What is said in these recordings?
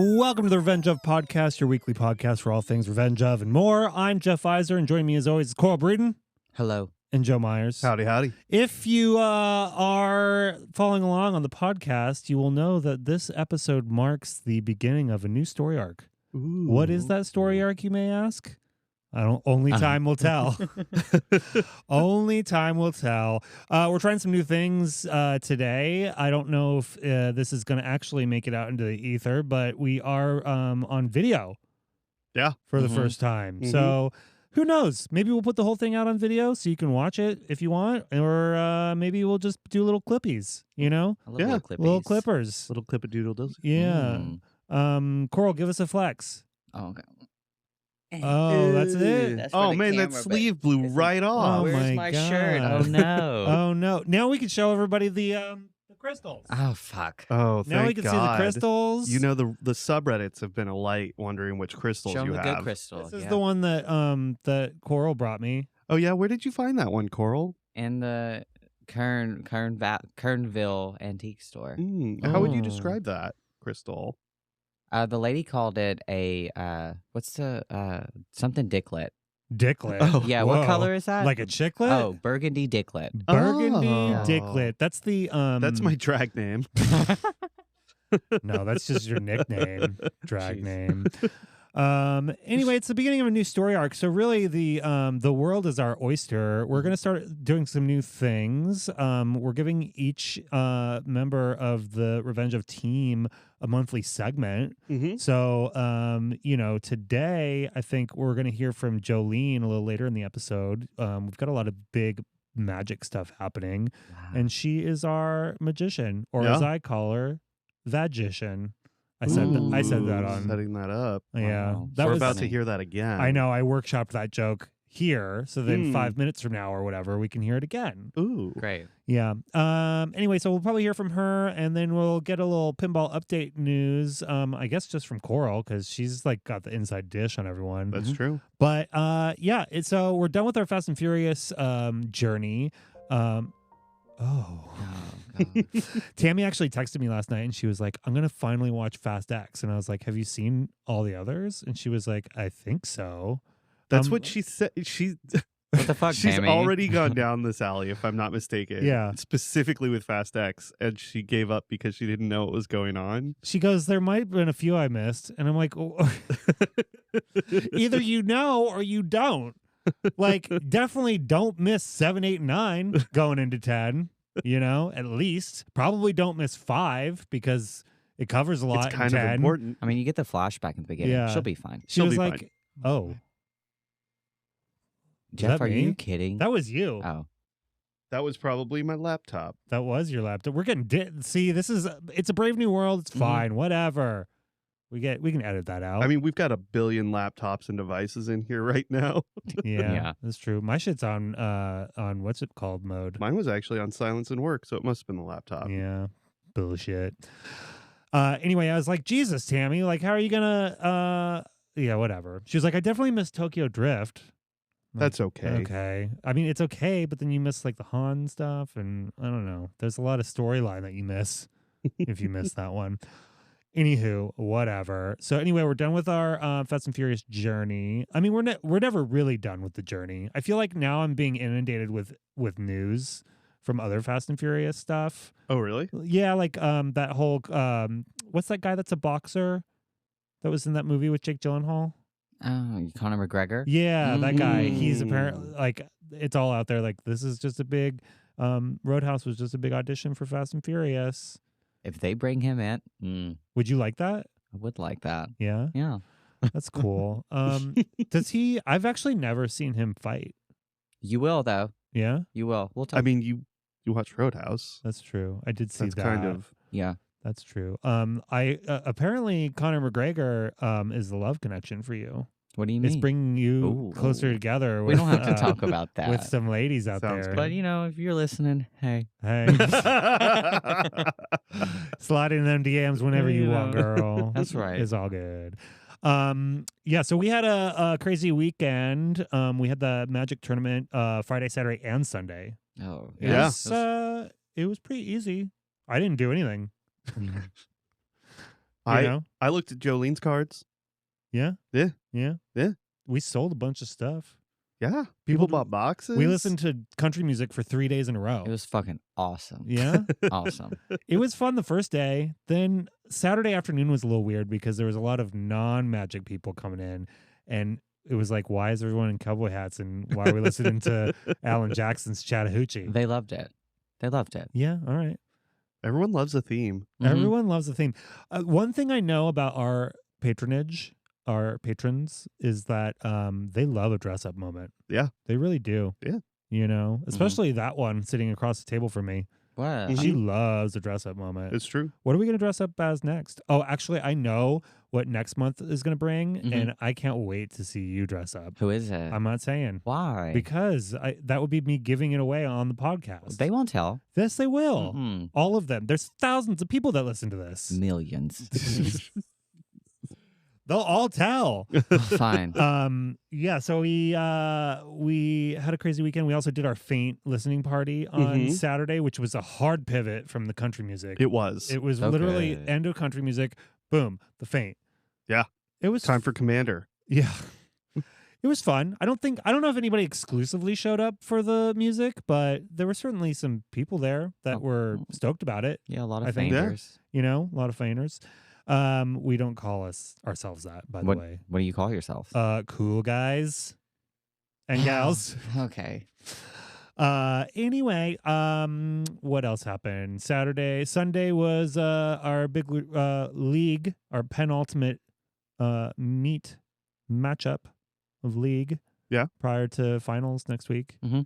Welcome to the Revenge of Podcast, your weekly podcast for all things Revenge of and more. I'm Jeff Iser, and joining me as always is Coral Breeden. Hello. And Joe Myers. Howdy, howdy. If you are following along on the podcast, you will know that this episode marks the beginning of a new story arc. Ooh. What is that story arc, you may ask? Only time will tell. Only time will tell. We're trying some new things today. I don't know if this is going to actually make it out into the ether, but we are on video. Yeah. For the first time. So who knows? Maybe we'll put the whole thing out on video so you can watch it if you want, or maybe we'll just do little clippies, you know? Little clippers. Little clip-a-doodle-does. Yeah. Coral, give us a flex. Oh, okay. Oh, that's it. That's oh man, that sleeve blew right off. Oh, Where's my shirt? Oh no. Oh no. Now we can show everybody the crystals. Oh fuck. Oh, thank now we can God. see the crystals. You know, the subreddits have been alight wondering which crystals Show you them the have. good crystal. This is the one that that Coral brought me. Oh yeah, where did you find that one, Coral? in the Kernville antique store. How would you Oh. describe that crystal? The lady called it a what's the something dicklet. Dicklet. Oh, Yeah, Whoa. what color is that? Like a chicklet? Oh, burgundy dicklet. Burgundy Oh. dicklet. That's the That's my drag name. No, that's just your nickname. Drag Jeez. name. Anyway, it's the beginning of a new story arc. So really the world is our oyster. We're gonna start doing some new things. We're giving each member of the Revenge of team a monthly segment. So today I think we're gonna hear from Jolene a little later in the episode. We've got a lot of big magic stuff happening. Wow. And she is our magician, or Yeah. as I call her, Vagician. I said that on. Setting that up. Yeah, Wow. that We're was. about to hear that again. I know. I workshopped that joke here, so then 5 minutes from now or whatever, we can hear it again. Ooh. Great. Yeah. Anyway, so we'll probably hear from her, and then we'll get a little pinball update news. I guess just from Coral, because she's like got the inside dish on everyone. That's true. But yeah. So we're done with our Fast and Furious journey. Oh, God. Tammy actually texted me last night and she was like, I'm going to finally watch Fast X. And I was like, have you seen all the others? And she was like, I think so. That's what she said. She What the fuck, She's Tammy? already gone down this alley, if I'm not mistaken. Yeah. Specifically with Fast X, and she gave up because she didn't know what was going on. She goes, there might have been a few I missed. And I'm like, either you know or you don't. Like, definitely don't miss 7, 8, 9 going into 10, at least. Probably don't miss 5 because it covers a lot. It's kind in of 10. important. I mean, you get the flashback in the beginning. Yeah. She'll be fine. She She'll was be like, fine. oh, Jeff, that are me? you kidding? that was you. Oh. That was probably my laptop. That was your laptop. We're getting see. It's a brave new world. It's fine. Whatever. We can edit that out. I mean, we've got a billion laptops and devices in here right now. yeah, Yeah. that's true. My shit's on what's it called mode. Mine was actually on silence and work, so it must have been the laptop. Yeah, bullshit. Anyway, I was like, Jesus, Tammy, like, how are you gonna? Yeah, whatever. She was like, I definitely missed Tokyo Drift. I'm like, That's okay. Okay. I mean, it's okay, but then you miss like the Han stuff, and I don't know. There's a lot of storyline that you miss if you miss that one. Anywho, whatever. So anyway, we're done with our Fast and Furious journey. I mean, we're never really done with the journey. I feel like now I'm being inundated with news from other Fast and Furious stuff. Oh, really? Yeah, like that whole what's that guy that's a boxer that was in that movie with Jake Gyllenhaal? Oh, Conor McGregor? Yeah, that guy. He's Mm. apparently like it's all out there. Like this is just a big Roadhouse was just a big audition for Fast and Furious. If they bring him in, Would you like that? I would like that. Yeah. Yeah. That's cool. Does he? I've actually never seen him fight. You will, though. Yeah, You will. We'll talk. I mean, you watch Roadhouse. that's true. I did see That's that. kind of. yeah. That's true. I apparently Conor McGregor is the love connection for you. What do you mean? It's bringing you Ooh. closer together. We With, don't have to talk about that. with some ladies out Sounds there. But, if you're listening, hey. Hey, slide in them DMs whenever you want, girl. That's right. It's all good. Yeah, so we had a crazy weekend. We had the Magic tournament Friday, Saturday, and Sunday. Oh, It Yeah. was, it was pretty easy. I didn't do anything. know? I looked at Jolene's cards. Yeah. Yeah. Yeah. Yeah. We sold a bunch of stuff. Yeah. People People bought boxes. We listened to country music for 3 days in a row. It was fucking awesome. Yeah. Awesome. It was fun the first day. Then Saturday afternoon was a little weird because there was a lot of non-magic people coming in, and it was like, why is everyone in cowboy hats, and why are we listening to Alan Jackson's Chattahoochee? They loved it. Yeah, all right. Everyone loves a theme. Mhm. Everyone loves the theme. One thing I know about our patrons, is that they love a dress-up moment. Yeah. They really do. Yeah. You know, especially that one sitting across the table from me. What? She loves a dress-up moment. It's true. What are we going to dress up as next? Oh, actually, I know what next month is going to bring, and I can't wait to see you dress up. Who is it? I'm not saying. Why? Because that would be me giving it away on the podcast. They won't tell. Yes, they will. Mhm. All of them. There's thousands of people that listen to this. Millions. They'll all tell. Fine. Yeah, so we had a crazy weekend. We also did our Faint listening party on Saturday, which was a hard pivot from the country music. It was. It was Okay. literally end of country music, boom, the Faint. Yeah. It was Time for Commander. Yeah. It was fun. I don't know if anybody exclusively showed up for the music, but there were certainly some people there that were stoked about it. Yeah, a lot of I think- fainters. You know, a lot of fainters. We don't call ourselves that, by the way. What do you call yourself? Cool guys and gals. Okay. Anyway, what else happened? Sunday was our big league, our penultimate meet matchup of league. Yeah. Prior to finals next week. Mhm.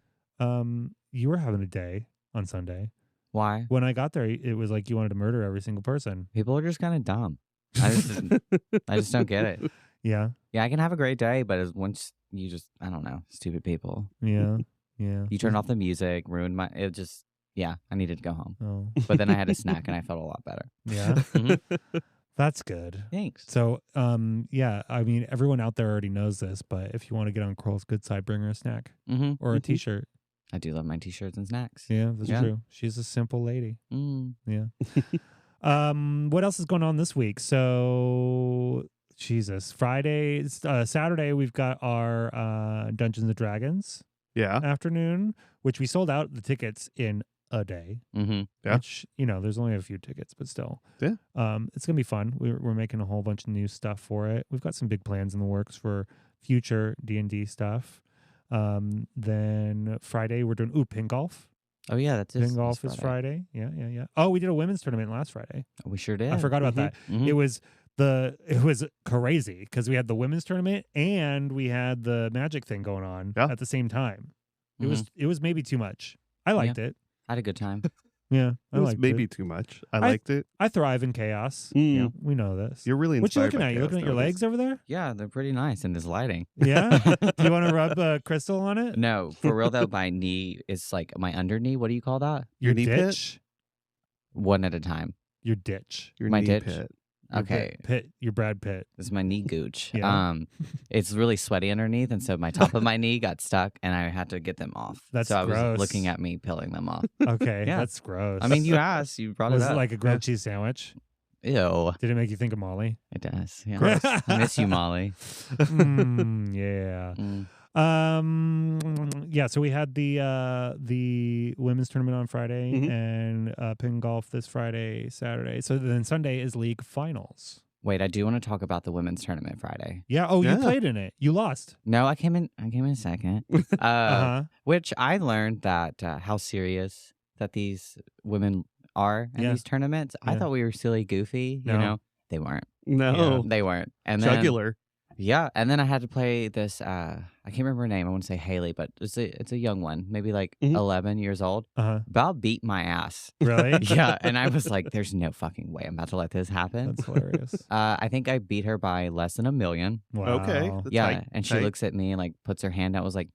You were having a day on Sunday. Why? When I got there, it was like you wanted to murder every single person. People are just kind of dumb. I just don't get it. Yeah. Yeah, I can have a great day, but once you just, I don't know, stupid people. Yeah. Yeah. You turned off the music, ruined I needed to go home. Oh. But then I had a snack and I felt a lot better. Yeah. Mhm. That's good. Thanks. So, yeah, I mean, everyone out there already knows this, but if you want to get on Cora's good side, bring her a snack or a T-shirt. I do love my T-shirts and snacks. Yeah, that's Yeah. true. She's a simple lady. Mm. Yeah. What else is going on this week? So, Jesus, Saturday, we've got our Dungeons and Dragons Yeah. afternoon, which we sold out the tickets in a day. Mm-hmm. Yeah. Which, there's only a few tickets, but still. Yeah. It's going to be fun. We're making a whole bunch of new stuff for it. We've got some big plans in the works for future D&D stuff. Then Friday, we're doing pin golf. Oh, yeah, that's Pin golf is Friday. Yeah. Oh, we did a women's tournament last Friday. We sure did. I forgot about that. Mhm. It was crazy because we had the women's tournament and we had the magic thing going on at the same time. It was maybe too much. I liked it. I had a good time. Yeah, It was maybe too much. I liked it. I thrive in chaos. Mm. Yeah, we know this. You're really What you inspired looking by at? You chaos looking at your nowadays. legs over there? Yeah, they're pretty nice in this lighting. Yeah. Do you want to rub crystal on it? No, for real though, my knee is like my under knee. What do you call that? Your knee ditch. One at a time. Your ditch. Your My knee ditch? pit. Your Okay. Pitt. Your Brad Pitt. This is my knee gooch. Yeah. It's really sweaty underneath, and so my top of my knee got stuck, and I had to get them off. That's so I was gross. looking at me peeling them off. Okay, Yeah. that's gross. I mean, you asked, you brought was it it up. like a grilled cheese sandwich? Ew, Did it make you think of Molly? it does. Yeah. Gross. I miss you, Molly. Yeah. Mm. Yeah, so we had the women's tournament on Friday Mhm. and pin golf this Saturday. So then Sunday is league finals. Wait, I do want to talk about the women's tournament Friday. Yeah. Oh, you Yeah. played in it. You lost. No, I came in second. Which I learned that how serious that these women are in Yeah. these tournaments. I Yeah. thought we were silly, goofy. No. You know, they weren't. No. They weren't. And then Jugular. yeah, and then I had to play this. I can't remember her name. I want to say Haley, but it's a young one, maybe like Mhm. 11 years old. About beat my ass. Really? Yeah, and I was like, "There's no fucking way I'm about to let this happen." That's hilarious. I think I beat her by less than $1 million. Wow. Okay. That's Yeah, tight, and she tight. looks at me and like puts her hand out. Was like,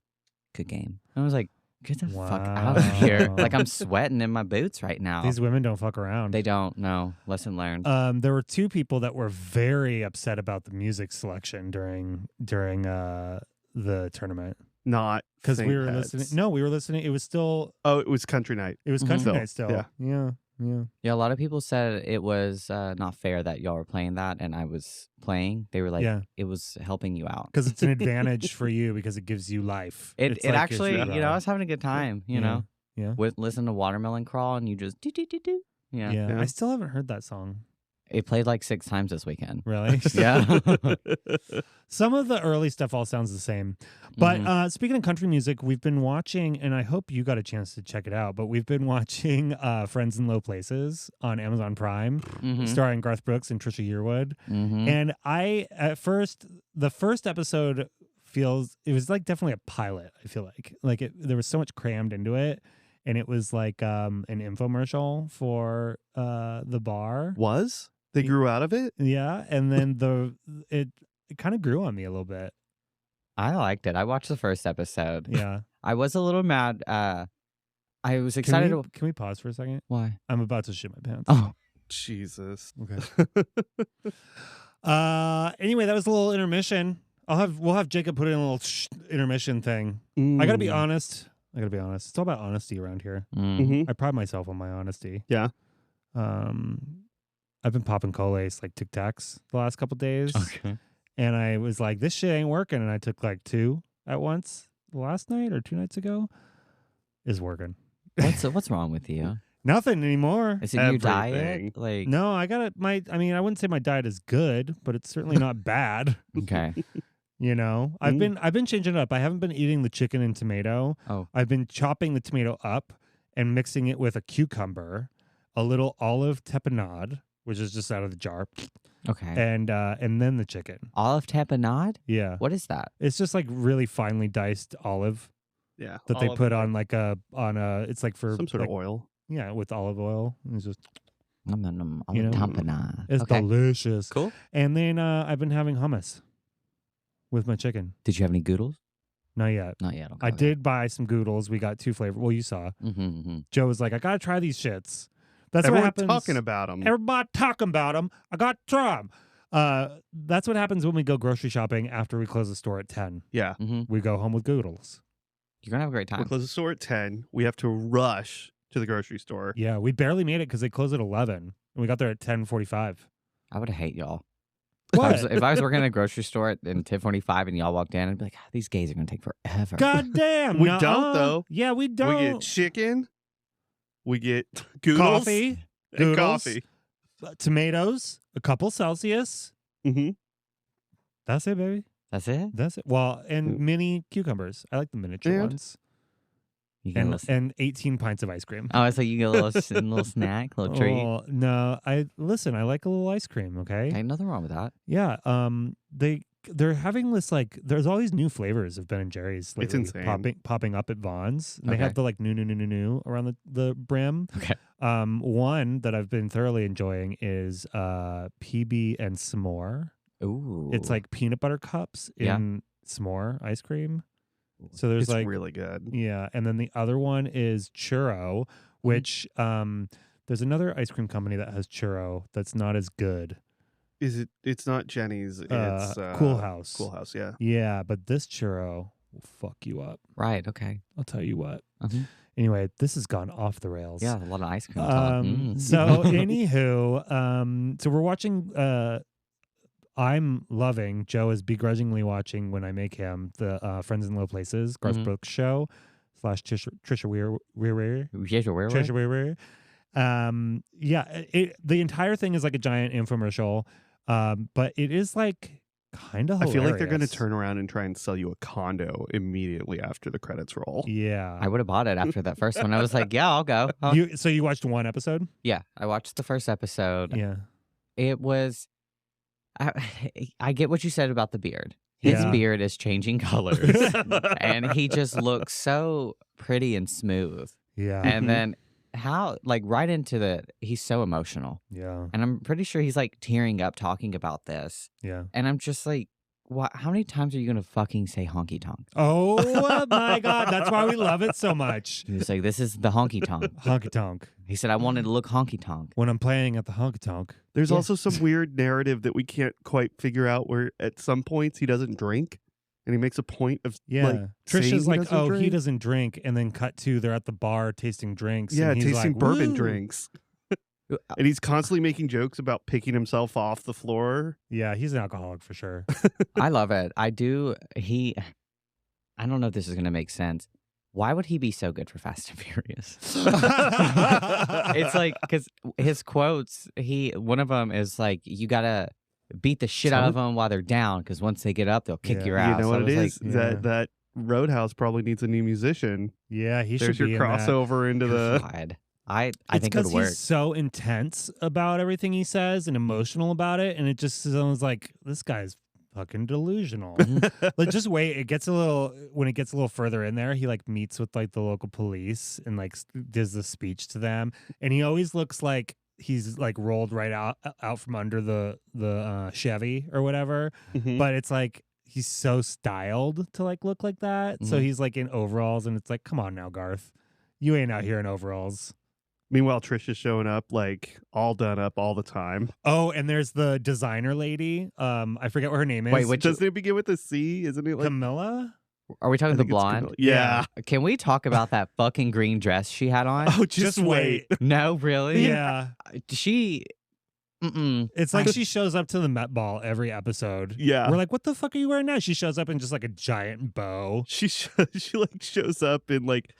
"Good game." I was like, "Get the fuck Wow. out of here!" Like I'm sweating in my boots right now. These women don't fuck around. They don't. No, lesson learned. There were two people that were very upset about the music selection during the tournament Not because we Saint were Heads. listening. No, we were listening. It was still Oh, it was country night. country Still, night still. yeah. Yeah. Yeah, a lot of people said it was not fair that y'all were playing that and I was playing. They were like, it was helping you out. Because it's an advantage for you because it gives you life. It like actually, I was having a good time, you know? Yeah. Listen to Watermelon Crawl and you just do. Yeah. I still haven't heard that song. It played like 6 times this weekend. Really? Yeah. Some of the early stuff all sounds the same. But speaking of country music, we've been watching, and I hope you got a chance to check it out, but we've been watching Friends in Low Places on Amazon Prime, starring Garth Brooks and Trisha Yearwood. And the first episode it was like definitely a pilot, I feel like. There was so much crammed into it. And it was like an infomercial for the bar. They grew out of it? Yeah, and then it kind of grew on me a little bit. I liked it. I watched the first episode. Yeah. I was a little mad. I was excited. Can we pause for a second? Why? I'm about to shit my pants. Oh, Jesus. Okay. Anyway, that was a little intermission. We'll have Jacob put in a little intermission thing. I gotta be honest. It's all about honesty around here. I pride myself on my honesty. Yeah. I've been popping Colace like Tic Tacs the last couple days. Okay. And I was like, this shit ain't working. And I took like 2 at once last night or 2 nights ago. Is working. What's wrong with you? Nothing anymore. Is it your diet? Like, no, I wouldn't say my diet is good, but it's certainly not bad. Okay. You know, I've been changing it up. I haven't been eating the chicken and tomato. Oh. I've been chopping the tomato up and mixing it with a cucumber, a little olive tapenade, which is just out of the jar. Okay. And then the chicken. Olive tapenade? Yeah. What is that? It's just like really finely diced olive. Yeah. That they put on it's like for some sort of oil. Yeah, with olive oil. It's just tapenade. It's delicious. Cool. And then I've been having hummus with my chicken. Did you have any Goodles? Not yet. Not yet. Okay, I did buy some Goodles. We got 2 flavors. Well, you saw. Joe was like, I got to try these shits. That's Everyone what happens. talking about them. Everybody talking about them. I got to try them. That's what happens when we go grocery shopping after we close the store at 10. Yeah. We go home with Goodles. You're going to have a great time. We close the store at 10. We have to rush to the grocery store. Yeah, we barely made it because they close at 11. And we got there at 10:45. I would hate y'all. What? If I was working at a grocery store at 10:45 and y'all walked in, I'd be like, these gays are going to take forever. God damn. We don't, though. Yeah, we don't. We get chicken. We get Goodles. Coffee. And Goodles, coffee. Tomatoes. A couple Celsius. That's it, baby. That's it? That's it. Well, and mini cucumbers. I like the miniature ones. You get And 18 pints of ice cream. Oh, so you get a little snack, a little treat. Oh, no, I like a little ice cream. Okay. Ain't nothing wrong with that. Yeah. They're having this like there's all these new flavors of Ben and Jerry's lately it's insane. popping up at Vaughn's. And they have the like new around the brim. Okay. One that I've been thoroughly enjoying is PB and s'more. Ooh. It's like peanut butter cups in s'more ice cream. So there's it's really good. Yeah, and then the other one is churro, which there's another ice cream company that has churro that's not as good. Is it? It's not Jenny's. It's Cool House. Cool House, yeah. Yeah, but this churro will fuck you up. Right. Okay. I'll tell you what. Anyway, this has gone off the rails. Yeah, a lot of ice cream talk. So anywho, so we're watching. I'm loving. Joe is begrudgingly watching when I make him the Friends in Low Places, Garth Brooks show / Trisha Weir. Yeah, the entire thing is like a giant infomercial, but it is like kind of hilarious. I feel like they're going to turn around and try and sell you a condo immediately after the credits roll. Yeah. I would have bought it after that first one. I was like, yeah, I'll go. So you watched one episode? Yeah, I watched the first episode. Yeah. It was... I get what you said about the beard. His beard is changing colors, and he just looks so pretty and smooth. Yeah. And then right into he's so emotional. Yeah. And I'm pretty sure he's like tearing up talking about this. Yeah. And I'm just like, how many times are you going to fucking say honky tonk? Oh my God. That's why we love it so much. He was like, this is the honky tonk. Honky tonk. He said, I wanted to look honky tonk. When I'm playing at the honky tonk. There's also some weird narrative that we can't quite figure out where at some points he doesn't drink. And he makes a point of Trisha's like, he doesn't drink. And then cut to they're at the bar tasting drinks. Yeah, and he's tasting like, bourbon woo! drinks. And he's constantly making jokes about picking himself off the floor. Yeah, he's an alcoholic for sure. I love it. I do. I don't know if this is going to make sense. Why would he be so good for Fast and Furious? It's like, because his quotes, one of them is like, you got to beat the shit out of them while they're down, because once they get up, they'll kick your ass. You know what it is? like, That Roadhouse probably needs a new musician. Yeah, he There's should be your crossover into the... God. I it's think it would work. He's so intense about everything he says and emotional about it, and it just sounds like this guy's fucking delusional. Like, just wait. It gets when it gets a little further in there, he like meets with like the local police and like does the speech to them, and he always looks like he's like rolled right out from under the Chevy or whatever. But it's like he's so styled to like look like that. So he's like in overalls, and it's like, come on now, Garth, you ain't out here in overalls. Meanwhile, Trish is showing up like all done up all the time. Oh, and there's the designer lady. I forget what her name is. Wait, doesn't it begin with a C? Isn't it like Camilla? Are we talking the blonde? Yeah. Can we talk about that fucking green dress she had on? Oh, just wait. No, really? Yeah. It's like she shows up to the Met Ball every episode. Yeah. We're like, what the fuck are you wearing now? She shows up in just like a giant bow. She like shows up in like,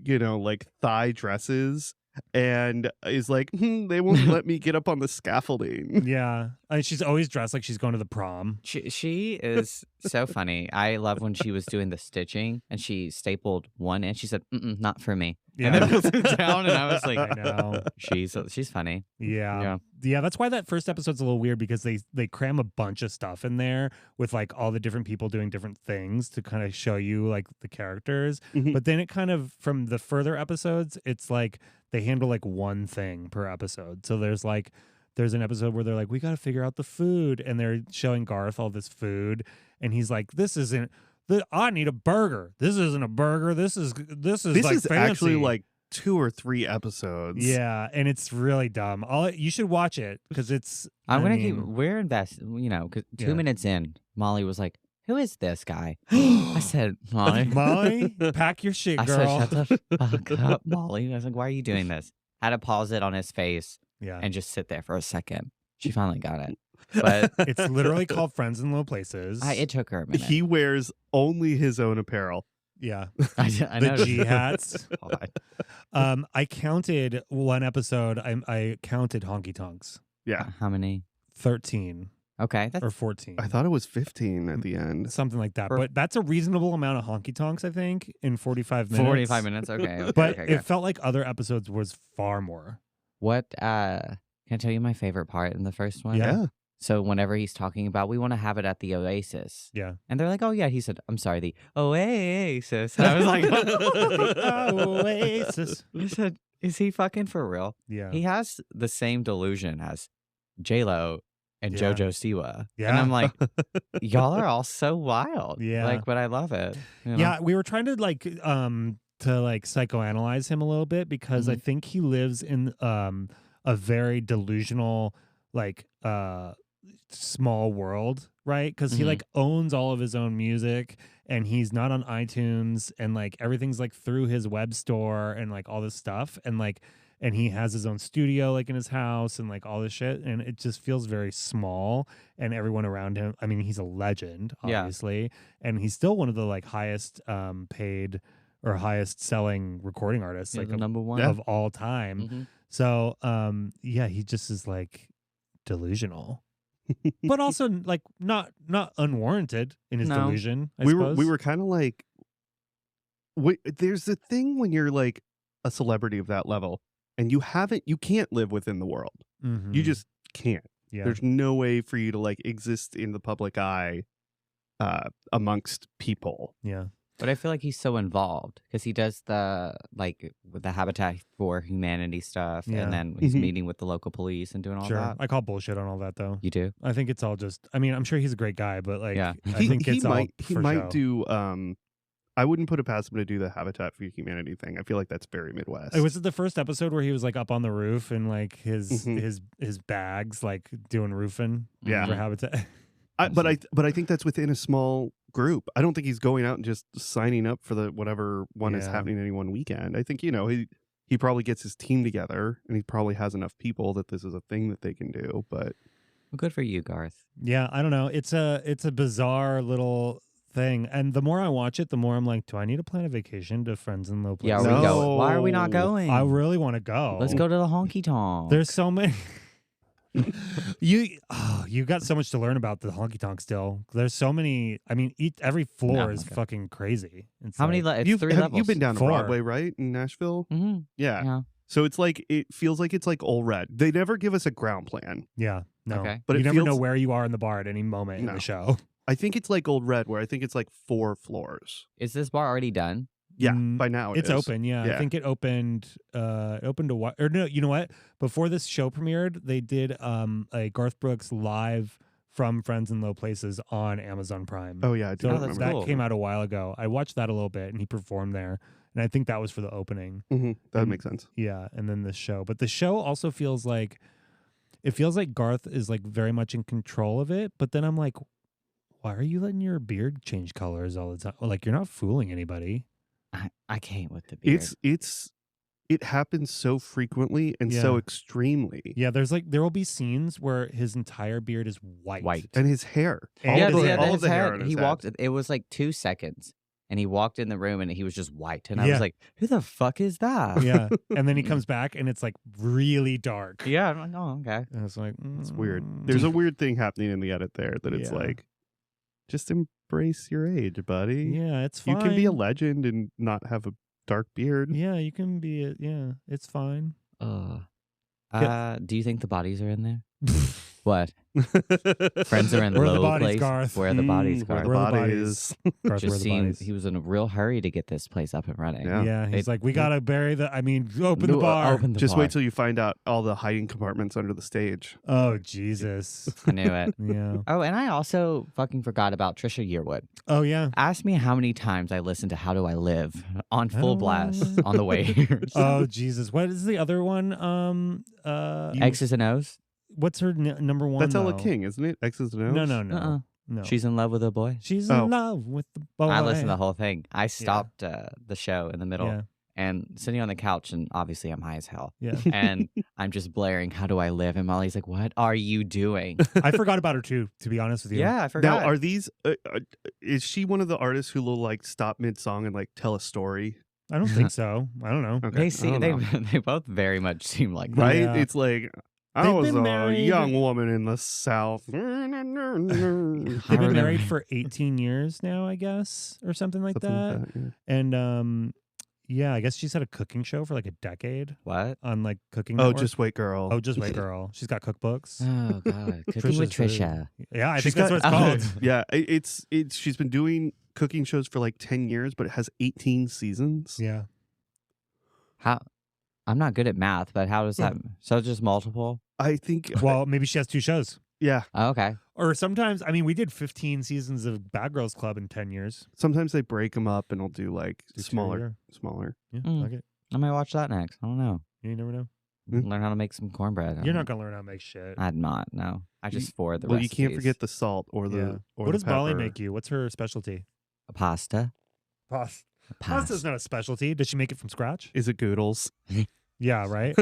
like thigh dresses. And is like, they won't let me get up on the scaffolding. Yeah. And she's always dressed like she's going to the prom. She is so funny. I love when she was doing the stitching and she stapled one and she said, not for me. Yeah. And then it was down and I was like, I know. She's funny. Yeah. That's why that first episode's a little weird, because they cram a bunch of stuff in there with like all the different people doing different things to kind of show you like the characters. But then it kind of, from the further episodes, it's like they handle like one thing per episode. So there's an episode where they're like, we got to figure out the food, and they're showing Garth all this food, and he's like, I need a burger. This isn't a burger. This is like fancy. Actually like 2 or 3 episodes. Yeah, and it's really dumb. You should watch it, because it's. We're invested. Because 2 minutes in, Molly was like, who is this guy? I said, Molly, pack your shit, girl. I said, shut the fuck up, Molly. I was like, why are you doing this? Had to pause it on his face and just sit there for a second. She finally got it. But it's literally called Friends in Low Places. It took her a minute. He wears only his own apparel. Yeah. I know. The G hats. I counted one episode. I counted honky tonks. Yeah. How many? 13. Okay. Or 14. I thought it was 15 at the end. Something like that. But that's a reasonable amount of honky tonks, I think, in 45 minutes. 45 minutes, okay. But it felt like other episodes was far more. What, can I tell you my favorite part in the first one? Yeah. So whenever he's talking about, we want to have it at the Oasis. Yeah. And they're like, oh, yeah. He said, I'm sorry, the Oasis. And I was like, Oasis. I said, is he fucking for real? Yeah. He has the same delusion as J-Lo and JoJo Siwa. Yeah. And I'm like, y'all are all so wild. Yeah. But I love it. Yeah. We were trying to psychoanalyze him a little bit, because I think he lives in a very delusional, small world, right? Because he like owns all of his own music, and he's not on iTunes, and like everything's like through his web store and like all this stuff, and he has his own studio like in his house and like all this shit, and it just feels very small. And everyone around him, I mean, he's a legend, obviously, and he's still one of the like highest paid or highest selling recording artists, like number one of all time. So he just is like delusional. But also like not unwarranted in his delusion. I suppose. We were kind of like, there's a thing when you're like a celebrity of that level, and you can't live within the world. You just can't. Yeah. There's no way for you to like exist in the public eye amongst people. Yeah. But I feel like he's so involved, because he does with the Habitat for Humanity stuff, and then he's meeting with the local police and doing all that. I call bullshit on all that, though. You do? I think it's all just. I mean, I'm sure he's a great guy, but like, Yeah. I think he it's might show. do. I wouldn't put it past him to do the Habitat for Humanity thing. I feel like that's very Midwest. Was it the first episode where he was like up on the roof and like his bags like doing roofing? Yeah. For Habitat. But I think that's within a small group. I don't think he's going out and just signing up for the whatever one is happening any one weekend. I think he he probably gets his team together, and he probably has enough people that this is a thing that they can do. But Well, good for you, Garth. Yeah, I don't know. It's a bizarre little thing, and the more I watch it, the more I'm like, do I need to plan a vacation to Friends in Low Yeah, Places? are we No. going? Why are we not going? I really want to go. Let's go to the honky tonk. There's so many. You got so much to learn about the honky tonk still. There's so many. I mean, every floor No, is okay. fucking crazy. It's How many? like- It's 3 levels. You've been down to 4. Broadway, right, in Nashville? Mm-hmm. Yeah. Yeah. So it's like it feels like it's like Old Red. They never give us a ground plan. Yeah, no. Okay. But you it never know feels- where you are in the bar at any moment in No. the show. I think it's like Old Red, where I think it's like 4 floors. Is this bar already done? Yeah, Mm, by now It's is. open, yeah. I Yeah. think it opened to what? Or no, you know what? Before this show premiered, they did a Garth Brooks live from Friends in Low Places on Amazon Prime. Oh yeah, I do so that's remember. that cool. came out a while ago. I watched that a little bit, and he performed there, and I think that was for the opening. That And- makes sense. Yeah, and then the show, but the show also feels like Garth is like very much in control of it. But then I'm like, why are you letting your beard change colors all the time? Like you're not fooling anybody. I can't with the beard. It happens so frequently and so Yeah. extremely. Yeah, there will be scenes where his entire beard is white. White. And his hair. And All yeah, of his the, hair. all his of the hair head, on his he head. walked. It was like 2 seconds, and he walked in the room, and he was just white. And I Yeah. was like, "Who the fuck is that?" Yeah, and then he comes back and it's like really dark. Yeah. I'm like, oh, okay. And it's like It's weird. mm. There's a weird thing happening in the edit there that it's Yeah. like, just embrace your age, buddy. Yeah, it's You fine. can be a legend and not have a dark beard. Yeah, you can be. Yeah, it's fine. Do you think the bodies are in there? What? Friends are in Where are the low bodies, place. Garth? Where are the bodies, Where Garth? the Where are the bodies. Garth, where are Just the seemed bodies? he was in a real hurry to get this place up and running. Yeah. Yeah, he's It- like, we gotta bury the. I mean, open the No, bar. Open the Just bar. wait till you find out all the hiding compartments under the stage. Oh Jesus. I knew it. Yeah. Oh, and I also fucking forgot about Trisha Yearwood. Oh yeah. Ask me how many times I listened to "How Do I Live" on full Oh. blast on the way here. Oh Jesus. What is the other one? X's and O's. What's her number one? That's Ella though? King, isn't it? X's and O's? No, no, no, Uh-uh. no. She's in love with a boy. She's Oh. in love with the boy. I listened to the whole thing. I stopped the show in the middle Yeah. and sitting on the couch, and obviously I'm high as hell. Yeah. And I'm just blaring, "How do I live?" And Molly's like, "What are you doing?" I forgot about her too, to be honest with you. Yeah, I forgot. Now, are these? Is she one of the artists who will like stop mid song and like tell a story? I don't think so. I don't know. Okay, they I don't know. they both very much seem like that. Right? Yeah. It's like I They've was been a married- young woman in the South. They've been remember- married for 18 years now, I guess, or something like that. yeah. And yeah, I guess she's had a cooking show for like a decade What? on like Cooking Oh, Network. just wait, girl. Oh, Just Wait Girl. She's got cookbooks. Oh God, cooking with Trisha's food. Trisha. Yeah, I She's think that's what got- it's called. Yeah, it's she's been doing cooking shows for like 10 years, but it has 18 seasons. Yeah. How? I'm not good at math, but how does that? So just multiple? I think. Well, maybe she has 2 shows. Yeah, Oh, okay. Or sometimes, I mean, we did 15 seasons of Bad Girls Club in 10 years. sometimes they break them up and will do like Do 2 a smaller. year. Smaller. Yeah, Mm. fuck it. I might watch that next. I don't know. You never know. Learn how to make some cornbread. You're not going to learn how to make shit. I'm not. No. I just forward the Well, you recipes. can't forget the salt or the. Yeah. Or What the does Molly pepper. make you? What's her specialty? A pasta. Pasta. Pasta. Pasta's not a specialty. Does she make it from scratch? Is it Goodles? Yeah, right?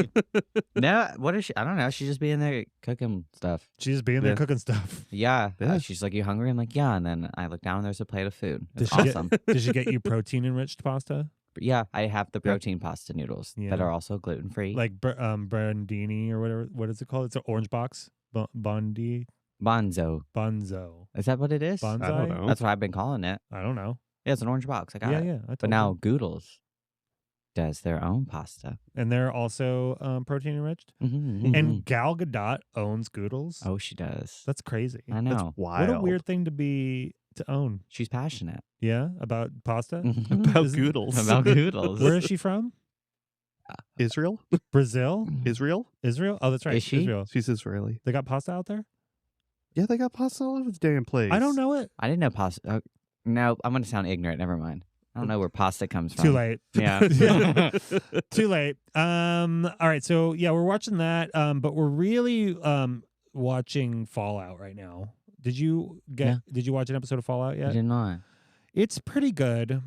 No, what is she? I don't know. She's just being there cooking stuff. She's just being there Yeah. cooking stuff. Yeah. Yeah. She's like, "You hungry?" I'm like, "Yeah." And then I look down and there's a plate of food. Does It's she awesome. Did she get you protein enriched pasta? But yeah, I have the Yeah. protein pasta noodles Yeah. that are also gluten free. Like brandini or whatever. What is it called? It's an orange box. Bondi. Bonzo. Bonzo. Is that what it is? Bonsai? I don't know. That's what I've been calling it. I don't know. Yeah, it's an orange box. I got Yeah, it. yeah. I told But now you. Goodles does their own pasta. And they're also protein enriched. Mm-hmm. And Gal Gadot owns Goodles. Oh, she does. That's crazy. I know. Wild. What a weird thing to own. She's passionate Yeah, about pasta. Mhm. About Isn't- Goodles. about Goodles. Where is she from? Israel? Brazil? Israel? Israel? Oh, that's right. Is she? Israel. She's Israeli. They got pasta out there? Yeah, they got pasta all over the damn place. I don't know it. I didn't know pasta. No, I'm going to sound ignorant. Never mind. I don't know where pasta comes from. Too late. Yeah. Too late. All right. So yeah, we're watching that. But we're really watching Fallout right now. Did you Yeah. Did you watch an episode of Fallout I yet? did not. It's pretty good.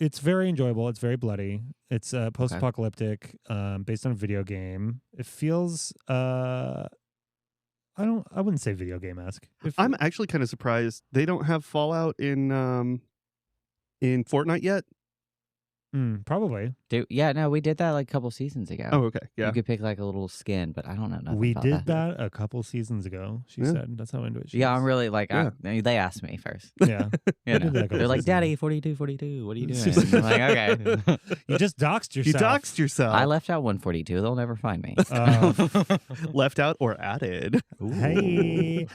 It's very enjoyable. It's very bloody. It's post-apocalyptic, based on a video game. It feels I wouldn't say video game-esque. I'm actually kind of surprised they don't have Fallout in Fortnite yet. Probably. No, we did that like a couple seasons ago. Oh, okay. Yeah. You could pick like a little skin, but I don't know nothing We about did that a couple seasons ago, she said. That's how into it she is. I'm really like, they asked me first. Yeah. You know. They're like, Daddy, 42, what are you doing? I'm like, okay. You just doxed yourself. You doxed yourself. I left out 142. They'll never find me. Left out or added. Ooh. Hey.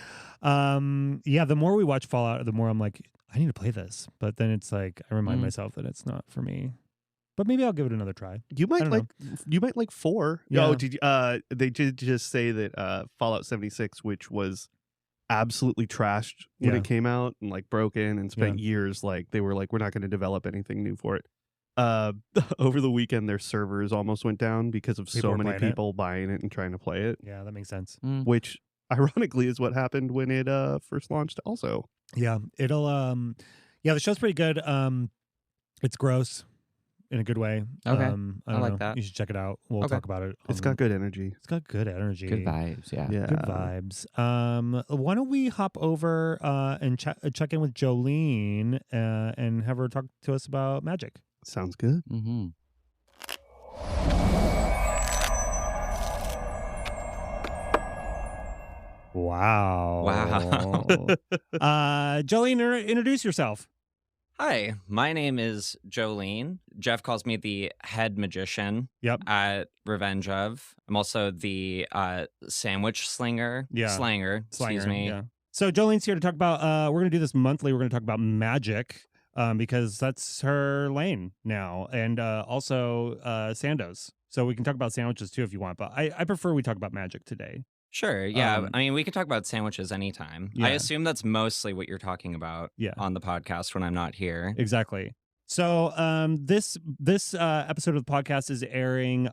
The more we watch Fallout, the more I'm like, I need to play this. But then it's like, I remind myself that it's not for me. But maybe I'll give it another try. You might like 4. Yeah. Oh, they did just say that Fallout 76, which was absolutely trashed when it came out and like broken and spent years, like they were like, we're not going to develop anything new for it. Over the weekend, their servers almost went down because of so many people buying it and trying to play it. Yeah, that makes sense. Which ironically is what happened when it first launched also. Yeah, it'll the show's pretty good. It's gross in a good way. Okay. I like that. You should check it out. We'll talk about it. It's got good energy. It's got good energy. Good vibes, yeah. Good vibes. Why don't we hop over and check in with Jolene and have her talk to us about Magic? Sounds good. Mm-hmm. Wow. Jolene, introduce yourself. Hi, my name is Jolene. Jeff calls me the head magician at Revenge of. I'm also the sandwich slinger. Slanger, excuse me. Yeah. So Jolene's here to talk about, we're going to do this monthly. We're going to talk about magic because that's her lane now. And also Sandoz. So we can talk about sandwiches too if you want. But I prefer we talk about magic today. Sure, yeah. I mean, we could talk about sandwiches anytime. Yeah. I assume that's mostly what you're talking about on the podcast when I'm not here. Exactly. So this episode of the podcast is airing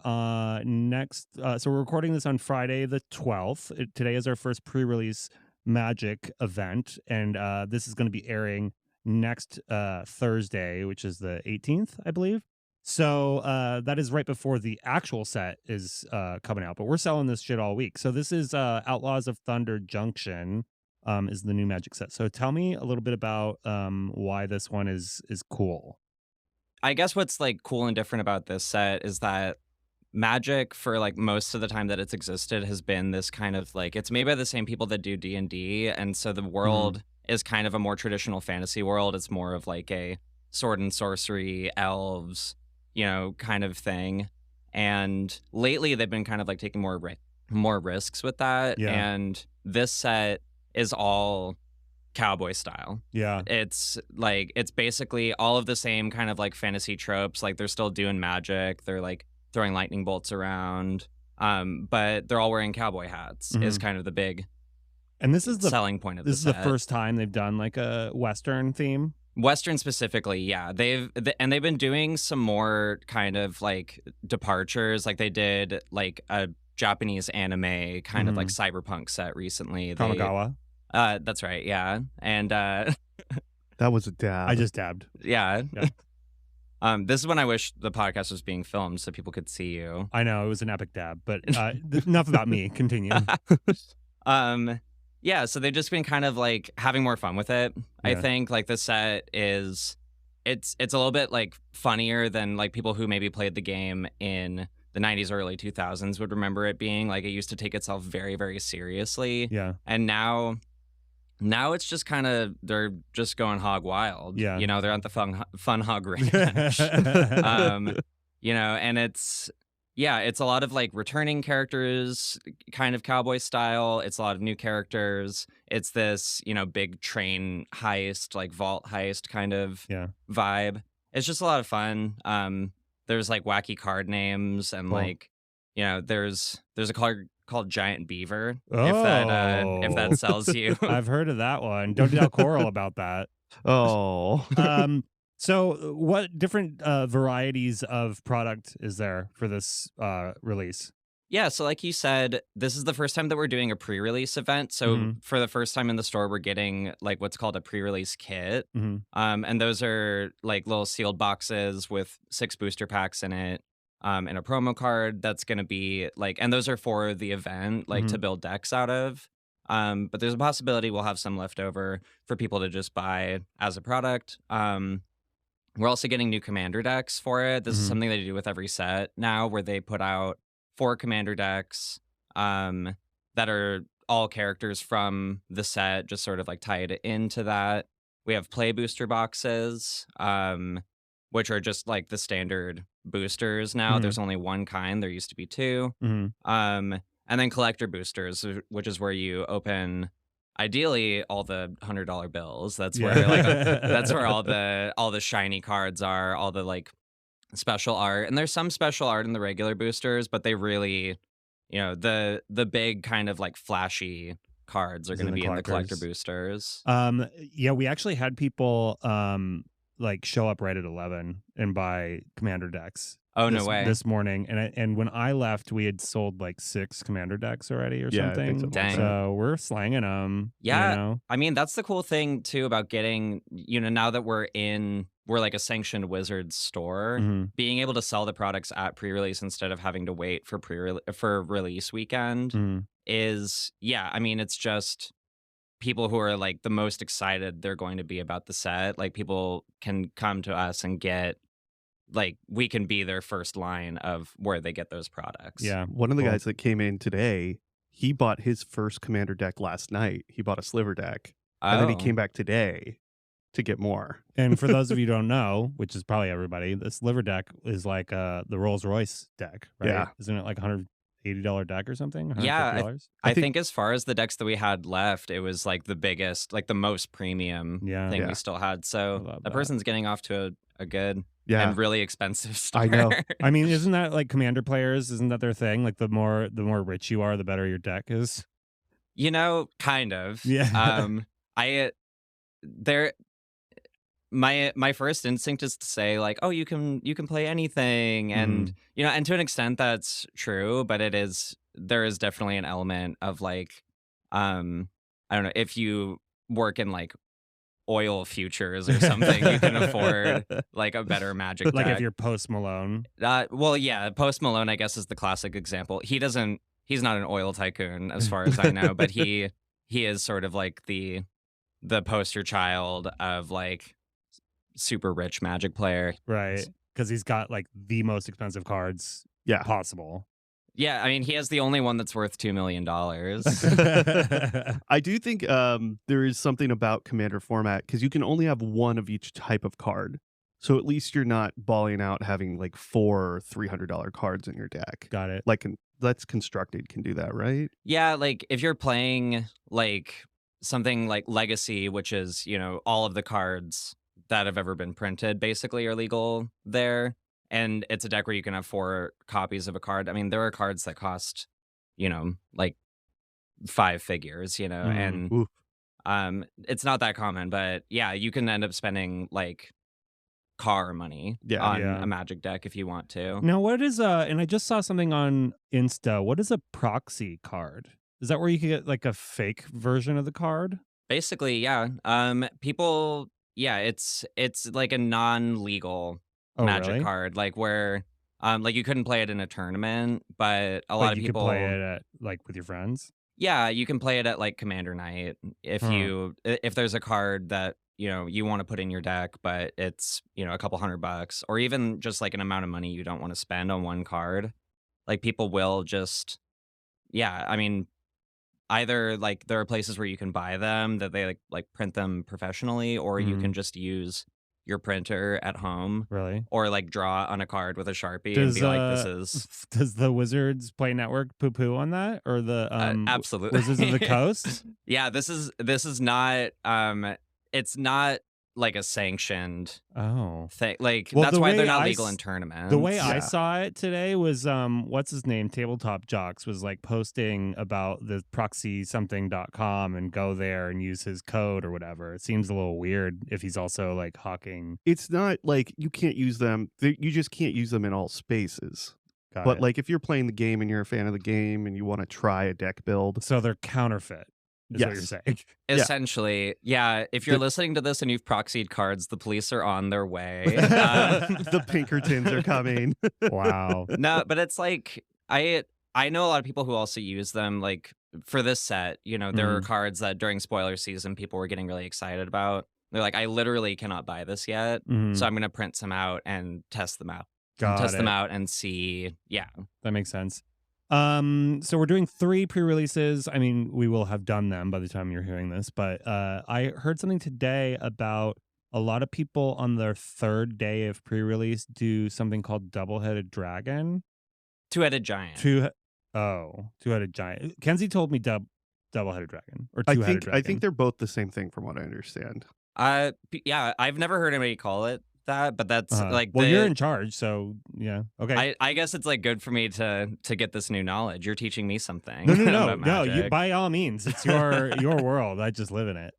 next. So we're recording this on Friday the 12th. Today is our first pre-release Magic event, and this is going to be airing next Thursday, which is the 18th, I believe. So that is right before the actual set is coming out, but we're selling this shit all week. So this is Outlaws of Thunder Junction is the new Magic set. So tell me a little bit about why this one is cool. I guess what's like cool and different about this set is that Magic, for like most of the time that it's existed, has been this kind of like, it's made by the same people that do D&D, and so the world is kind of a more traditional fantasy world. It's more of like a sword and sorcery, elves, kind of thing. And lately they've been kind of like taking more risks with that. Yeah. And this set is all cowboy style. Yeah. It's basically all of the same kind of like fantasy tropes. Like they're still doing magic. They're like throwing lightning bolts around. But they're all wearing cowboy hats is kind of the big and this is the selling point of the set. This is the first time they've done like a Western theme. Western specifically, yeah. They've been doing some more kind of like departures. Like they did like a Japanese anime kind of like cyberpunk set recently. Kamigawa. That's right, yeah. And that was a dab. I just dabbed. Yeah. This is when I wish the podcast was being filmed so people could see you. I know, it was an epic dab, but enough about me. Continue. Yeah, so they've just been kind of like having more fun with it. Yeah. I think like the set is, it's a little bit like funnier than like people who maybe played the game in the 90s or early 2000s would remember it being. Like it used to take itself very, very seriously. Yeah. And now it's just kind of, they're just going hog wild. Yeah. They're at the fun hog ranch. And it's a lot of like returning characters, kind of cowboy style. It's a lot of new characters. It's this, big train heist, like vault heist kind of vibe. It's just a lot of fun. There's like wacky card names and like, there's a card called Giant Beaver. Oh. If that sells you. I've heard of that one. Don't tell Coral about that. Oh. So what different varieties of product is there for this release? Yeah, so like you said, this is the first time that we're doing a pre-release event. So for the first time in the store, we're getting like what's called a pre-release kit. And those are like little sealed boxes with 6 booster packs in it. And a promo card that's going to be like, and those are for the event, like to build decks out of. But there's a possibility we'll have some left over for people to just buy as a product. We're also getting new commander decks for it. This is something they do with every set now, where they put out 4 commander decks that are all characters from the set, just sort of like tied into that. We have play booster boxes, which are just like the standard boosters now. There's only one kind. There used to be 2. And then collector boosters, which is where you open ideally all the $100 bills. That's where that's where all the shiny cards are, all the like special art. And there's some special art in the regular boosters, but they really, the big kind of like flashy cards are going to be in the collector boosters. Yeah, we actually had people like show up right at 11 and buy commander decks. Oh, no way. This morning. And when I left, we had sold like 6 commander decks already or something. I think so. Dang. So we're slanging them. Yeah. I mean, that's the cool thing too about getting, now that we're like a sanctioned Wizards store, being able to sell the products at pre-release instead of having to wait for release weekend is, I mean, it's just people who are like the most excited they're going to be about the set. Like people can come to us and get, like, we can be their first line of where they get those products. Yeah. One of the guys that came in today, he bought his first commander deck last night. He bought a sliver deck. And then he came back today to get more. And for those of you who don't know, which is probably everybody, the sliver deck is like the Rolls Royce deck, right? Yeah. Isn't it like $180 deck or something? Yeah. $150? I think as far as the decks that we had left, it was like the biggest, like the most premium thing we still had. So the person's getting off to a good and really expensive start. I know. I mean, isn't that like commander players? Isn't that their thing? Like the more rich you are, the better your deck is. Kind of. Yeah. My first instinct is to say like, oh, you can play anything, and and to an extent that's true, but there is definitely an element of like, I don't know, if you work in like oil futures or something, you can afford like a better Magic deck. Like if you're Post Malone. Well, yeah, Post Malone, I guess, is the classic example. He's not an oil tycoon as far as I know, but he is sort of like the poster child of like super rich Magic player. Right. Because he's got like the most expensive cards possible. Yeah, I mean, he has the only one that's worth $2 million. I do think there is something about commander format, because you can only have one of each type of card. So at least you're not balling out having like 4 $300 cards in your deck. Got it. Like Let's Constructed can do that, right? Yeah, like if you're playing like something like Legacy, which is, all of the cards that have ever been printed basically are legal there. And it's a deck where you can have 4 copies of a card. I mean, there are cards that cost, like 5 figures, and it's not that common. But yeah, you can end up spending like car money on a Magic deck if you want to. Now, what is and I just saw something on Insta. What is a proxy card? Is that where you can get like a fake version of the card? Basically, yeah. People, it's like a non-legal Magic card, like where like you couldn't play it in a tournament, but a lot of people could play it at like with your friends. Yeah, you can play it at like Commander Night if there's a card that you want to put in your deck, but it's a couple $100, or even just like an amount of money you don't want to spend on one card. Like people will just I mean, either like there are places where you can buy them that they like print them professionally, or you can just use your printer at home, really, or like draw on a card with a Sharpie and be like, this is. Does the Wizards Play Network poo on that, or the absolutely Wizards of the Coast? Yeah, this is not it's not like a sanctioned thing. Like that's why they're not legal in tournaments. The way I saw it today was what's his name? Tabletop Jocks was like posting about the proxysomething.com and go there and use his code or whatever. It seems a little weird if he's also like hawking. It's not like you can't use them. You just can't use them in all spaces. But like if you're playing the game and you're a fan of the game and you want to try a deck build, so they're counterfeit. Is what you're saying. Essentially, yeah. If you're listening to this and you've proxied cards, the police are on their way. The Pinkertons are coming. Wow. No, but it's like I know a lot of people who also use them. Like for this set, you know, there are cards that during spoiler season people were getting really excited about. They're like, I literally cannot buy this yet, so I'm going to print some out and test them out. Them out and see. Yeah, that makes sense. So we're doing 3 pre-releases. I mean, we will have done them by the time you're hearing this, but I heard something today about a lot of people on their 3rd day of pre-release do something called double-headed dragon. Two-headed giant. Two-headed giant. Kenzie told me double-headed dragon or two-headed dragon. I think they're both the same thing from what I understand. Yeah, I've never heard anybody call it that, but that's like well, you're in charge, so yeah, okay. I guess it's like good for me to get this new knowledge. You're teaching me something. No. You, by all means, it's your world. I just live in it.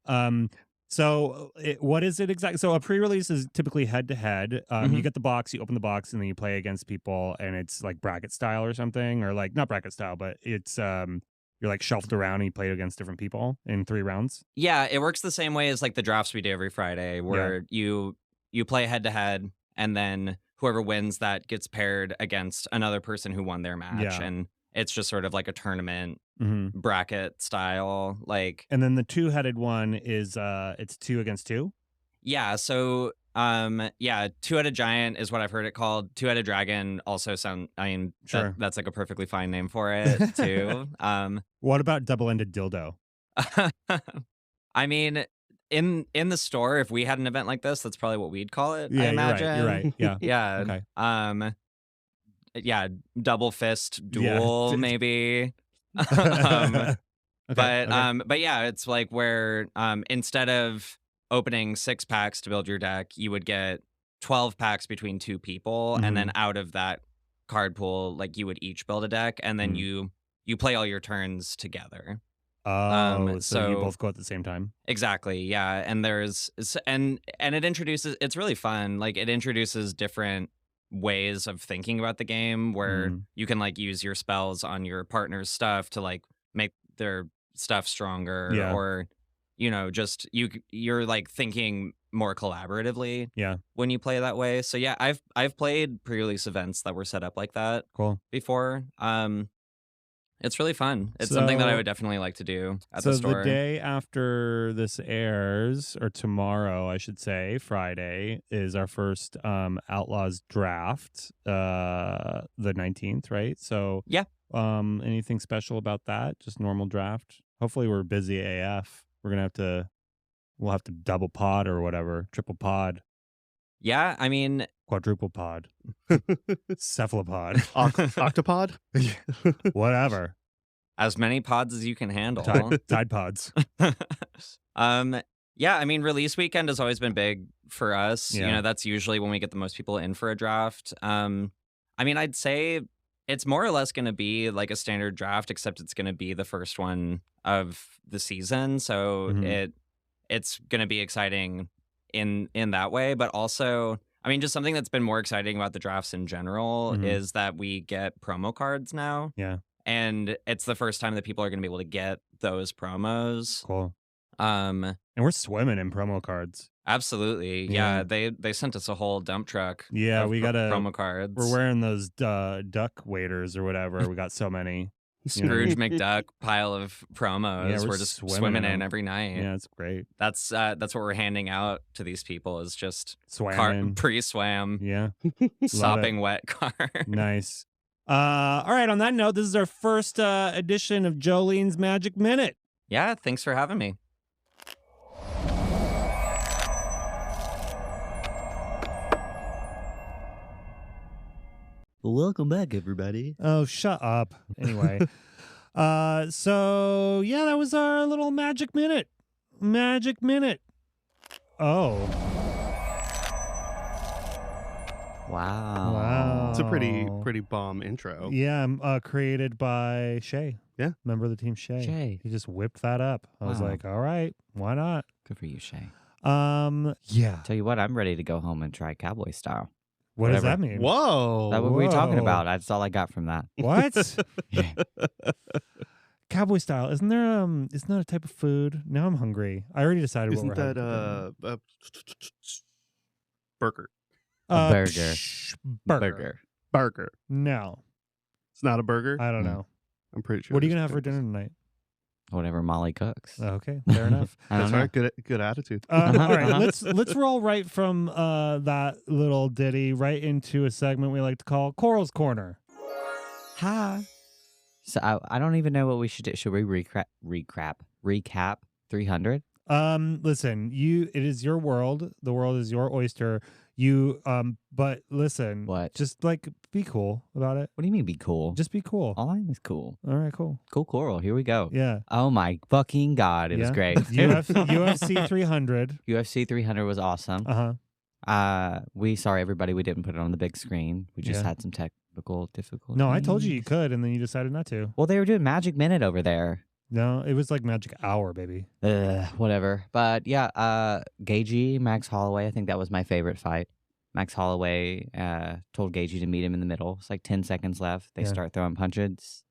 So what is it exactly? So a pre-release is typically head-to-head. You get the box, you open the box, and then you play against people, and it's like bracket style or something, or like not bracket style, but it's you're like shuffled around and you play against different people in 3 rounds. Yeah, it works the same way as like the drafts we do every Friday, where you play head-to-head, and then whoever wins that gets paired against another person who won their match, and it's just sort of like a tournament bracket style. Like, and then the two-headed one is it's 2 against 2. Yeah, so two-headed giant is what I've heard it called. Two-headed dragon also sure. That's like a perfectly fine name for it too. What about double-ended dildo? I mean, in the store, if we had an event like this, that's probably what we'd call it. I imagine. You're right. Yeah. Yeah. Okay. Yeah. Double fist duel, maybe. But yeah, it's like where instead of opening 6 packs to build your deck, you would get 12 packs between 2 people, and then out of that card pool, like you would each build a deck, and then you play all your turns together. Oh, so you both go at the same time? Exactly, yeah. And it introduces, it's really fun. Like it introduces different ways of thinking about the game where you can like use your spells on your partner's stuff to like make their stuff stronger, or you know, just you're like thinking more collaboratively when you play that way. So yeah, I've played pre-release events that were set up like that before. It's really fun. It's something that I would definitely like to do at the store. So the day after this airs, or tomorrow, I should say, Friday, is our first Outlaws draft, the 19th, right? So yeah. Anything special about that? Just normal draft? Hopefully we're busy AF. We'll have to double pod or whatever, triple pod. Yeah, I mean, quadruple pod, cephalopod, octopod, whatever. As many pods as you can handle. Tide pods. Yeah, I mean, release weekend has always been big for us. You know, that's usually when we get the most people in for a draft. I mean, I'd say it's more or less going to be like a standard draft, except it's going to be the first one of the season. So it's going to be exciting in that way, but also, I mean, just something that's been more exciting about the drafts in general is that we get promo cards now. Yeah. And it's the first time that people are going to be able to get those promos. Cool. And we're swimming in promo cards. Absolutely. Yeah. They sent us a whole dump truck. Yeah, we got promo cards. We're wearing those duck waders or whatever. We got so many. Scrooge McDuck pile of promos. Yeah, we're just swimming in every night. Yeah, it's great. That's what we're handing out to these people is just pre-swam. Yeah. Sopping wet car. Nice. All right, on that note, this is our first edition of Jolene's Magic Minute. Yeah, thanks for having me. Welcome back, everybody. Oh, shut up. Anyway. So, yeah, that was our little Magic Minute. Magic Minute. Oh. Wow. It's a pretty bomb intro. Yeah, created by Shay. Yeah. Member of the team, Shay. He just whipped that up. I was like, all right, why not? Good for you, Shay. Yeah. Tell you what, I'm ready to go home and try cowboy style. What does Whatever. that mean? Whoa. That's what we were talking Whoa. about. That's all I got from that. What? Yeah. Cowboy style. Isn't that a type of food? Now I'm hungry. I already decided Isn't what we're that having. burger? A burger. Burger. Burger. No. It's not a burger? I don't No. know. I'm pretty sure. What are you it's going to have for burgers. dinner tonight? Whatever Molly cooks. Okay, fair enough. I don't That's know. right. Good attitude. All right, let's roll right from that little ditty right into a segment we like to call Coral's Corner. Hi. So I don't even know what we should do. Should we recap 300? Listen, it is your world. The world is your oyster. But listen, What? just like be cool about it. What do you mean be cool? Just be cool. All I am is cool. All right, cool. Cool coral. Here we go. Yeah. Oh my fucking God. It was Yeah. great. UFC 300. UFC 300 was awesome. Uh-huh. Sorry everybody, we didn't put it on the big screen. We just Yeah. had some technical difficulties. No, I told you could, and then you decided not to. Well, they were doing Magic Minute over there. No, it was like Magic Hour, baby. Whatever. But yeah, Gagey, Max Holloway, I think that was my favorite fight. Max Holloway told Gagey to meet him in the middle. It's like 10 seconds left. They Yeah. start throwing punches.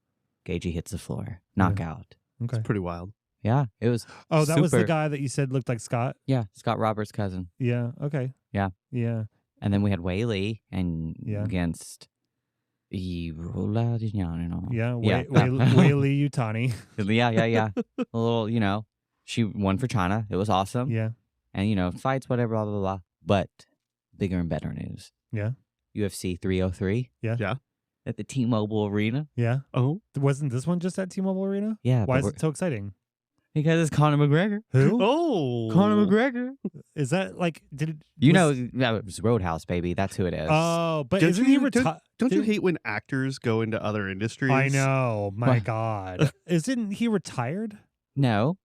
Gagey hits the floor. Knockout. Okay. It's pretty wild. Yeah, it was. Oh, that was the super- guy that you said looked like Scott? Yeah, Scott Roberts' cousin. Yeah, okay. Yeah. Yeah. And then we had Whaley against Yeah, Yeah. Whaley Utani. yeah. A little, she won for China. It was awesome. Yeah. And, fights, whatever, blah, blah, blah. But bigger and better news. Yeah. UFC 303. Yeah. Yeah. At the T-Mobile Arena. Yeah. Oh. Wasn't this one just at T-Mobile Arena? Yeah. Why but is it so exciting? Because it's Conor McGregor. Who? Oh. Conor McGregor. Is that like did it It was Roadhouse, baby. That's who it is. Oh, but Don't isn't you- he don't- retired? Don't you hate when actors go into other industries? I know. My What? God. Isn't he retired? No.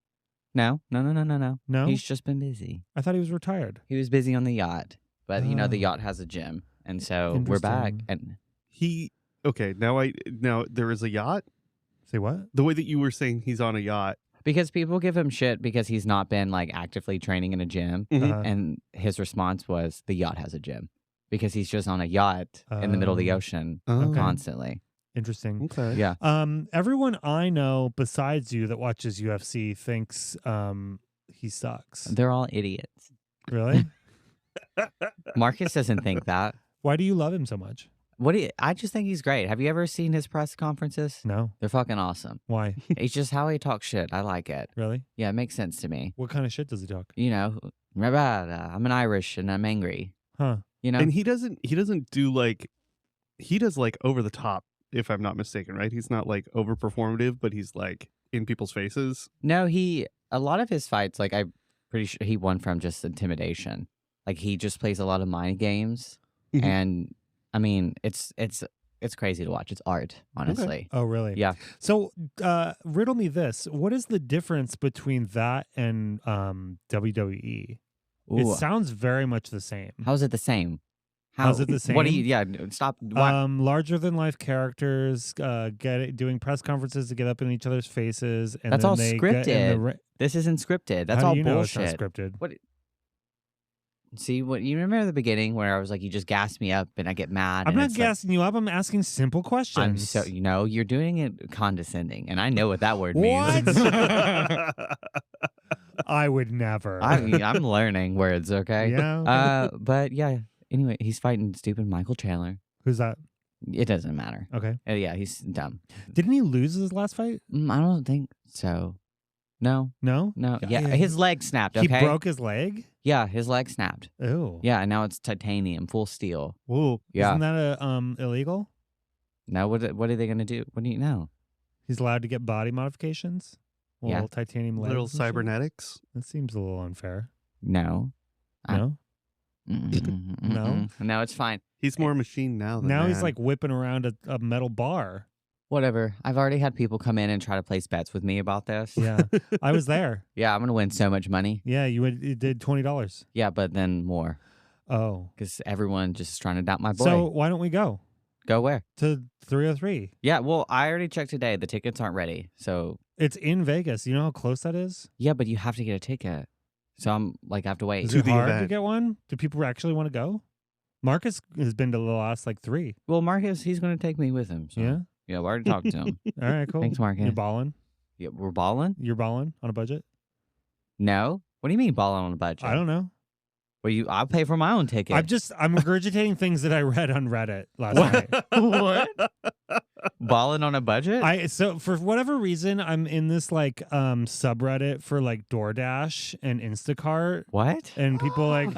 No. No? He's just been busy. I thought he was retired. He was busy on the yacht. But, the Oh. yacht has a gym. And so we're back. Interesting. And Okay, now there is a yacht? Say what? The way that you were saying he's on a yacht. because people give him shit because he's not been, like, actively training in a gym. Mhm. Uh-huh. And his response was, the yacht has a gym. Because he's just on a yacht in the middle of the Oh. ocean Oh. constantly. Interesting. Okay. Yeah. Everyone I know besides you that watches UFC thinks he sucks. They're all idiots. Really? Marcus doesn't think that. Why do you love him so much? I just think he's great. Have you ever seen his press conferences? No. They're fucking awesome. Why? It's just how he talks shit. I like it. Really? Yeah, it makes sense to me. What kind of shit does he talk? I'm an Irish and I'm angry. Huh. And he doesn't do like he does like over the top, if I'm not mistaken, right? He's not like over performative, but he's like in people's faces. No, a lot of his fights, like I'm pretty sure he won from just intimidation. Like he just plays a lot of mind games. Mhm. And I mean, it's crazy to watch. It's art, honestly. Oh, really? Yeah. So, riddle me this. What is the difference between that and WWE? Ooh, It sounds very much the same. how's it the same? How's it the What do same? you? Yeah, stop. Why? Larger than life characters doing press conferences to get up in each other's faces, and That's then all they get in the scripted. This isn't scripted. That's How all do you know bullshit. it's not scripted? See, what you remember the beginning where I was like, you just gassed me up and I get mad. I'm and not it's like, gassing you up. I'm asking simple questions. I'm so you're doing it condescending, and I know what that word means. What? I would never. I'm learning words, okay? Yeah. But yeah. Anyway, he's fighting stupid Michael Chandler. Who's that? It doesn't matter. Okay. Yeah, he's dumb. Didn't he lose his last fight? I don't think so. No. No. Yeah, his leg snapped. He Okay. broke his leg. Yeah, his leg snapped. Oh. Yeah, and now it's titanium, full steel. Whoa. Yeah. Isn't that illegal? Now what are they gonna do? What do you know? He's allowed to get body modifications. Yeah. Little titanium legs. Little and shit? cybernetics. That seems a little unfair. No. No. No, it's fine. He's more machine now than Now he's man. like whipping around a metal bar. Whatever. I've already had people come in and try to place bets with me about this. Yeah. I was there. Yeah, I'm gonna win so much money. Yeah. You did $20. Yeah, but then more Oh. because everyone just is trying to doubt my boy. So why don't we go Go where? to 303? Yeah, well, I already checked today. The tickets aren't ready. So It's in Vegas. You know how close that is? yeah, but you have to get a ticket. So I'm like, I have to wait. Is To it the hard to event. get one? Do people actually want to go? Marcus has been to the last like 3. Well, Marcus, he's going to take me with him. So. Yeah. Yeah, we already talked to him. All right, cool. Thanks, Marcus. You're balling? Yeah, we're balling? You're balling on a budget? No. What do you mean balling on a budget? I don't know. Well, I'll pay for my own ticket. I'm regurgitating things that I read on Reddit last night. What? Balling on a budget? So for whatever reason, I'm in this like subreddit for like DoorDash and Instacart. What? And people like